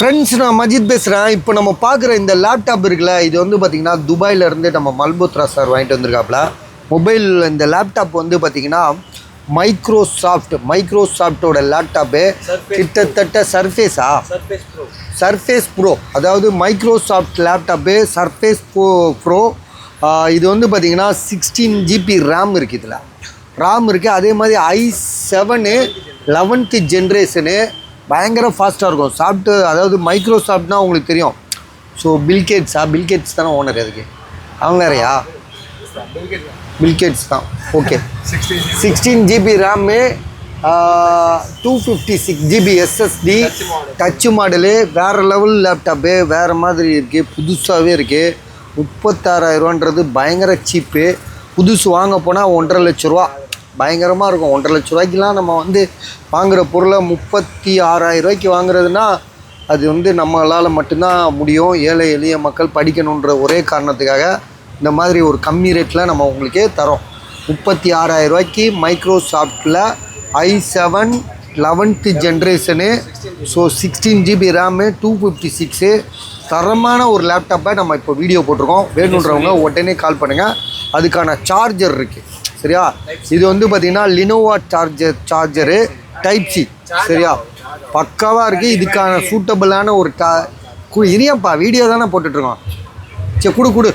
Friends, நான் மஜித் பேசுகிறேன். இப்போ நம்ம பார்க்குற இந்த லேப்டாப் இருக்குல்ல, இது வந்து பார்த்திங்கன்னா துபாயிலேருந்து நம்ம மல்போத்ரா சார் வாங்கிட்டு வந்திருக்காப்புல. மொபைல் இந்த லேப்டாப் வந்து பார்த்திங்கன்னா மைக்ரோசாஃப்டோட லேப்டாப்பு. கிட்டத்தட்ட சர்ஃபேஸ் ப்ரோ, அதாவது மைக்ரோசாஃப்ட் லேப்டாப்பு சர்ஃபேஸ் ப்ரோ. இது வந்து பார்த்திங்கன்னா 16 GB ரேம் இருக்குது. இதில் ரேம் இருக்குது. அதே மாதிரி i7 11th ஜென்ரேஷனு பயங்கர ஃபாஸ்ட்டாக இருக்கும். அதாவது மைக்ரோசாஃப்ட்னா உங்களுக்கு தெரியும். ஸோ பில்கேட்ஸ் தானே ஓனர். அதுக்கு அவங்க நிறையா பில்கேட்ஸ் தான். Okay, 16 GB RAM, 256 GB SSD, touch model, வேறு லெவல் லேப்டாப்பு, வேறு மாதிரி இருக்குது. புதுசாகவே இருக்குது. 36,000ரூவான்றது பயங்கர சீப்பு. புதுசு வாங்க போனால் 1.5 லட்ச ரூபா. பயங்கரமாக இருக்கும். 1.5 லட்ச ரூபாய்க்கெலாம் நம்ம வந்து வாங்குகிற பொருளை 36,000 ரூபாய்க்கு வாங்குறதுனா அது வந்து நம்மளால் மட்டும்தான் முடியும். ஏழை எளிய மக்கள் படிக்கணுன்ற ஒரே காரணத்துக்காக இந்த மாதிரி ஒரு கம்மி ரேட்டில் நம்ம உங்களுக்கே தரோம். 36,000 ரூபாய்க்கு மைக்ரோசாஃப்டில் i7 11th generation, so 16 GB RAM, 256 தரமான ஒரு லேப்டாப்பை நம்ம இப்போ வீடியோ போட்டிருக்கோம். வேணுன்றவங்க உடனே கால் பண்ணுங்கள். அதுக்கான சார்ஜர் இருக்குது. சரியா, இது வந்து பார்த்திங்கன்னா லினோவா சார்ஜரு டைப் சி. சரியா, பக்காவாக இருக்குது. இதுக்கான சூட்டபிளான ஒரு இரியப்பா வீடியோ தானே போட்டுட்ருக்கோம். சரி, கொடு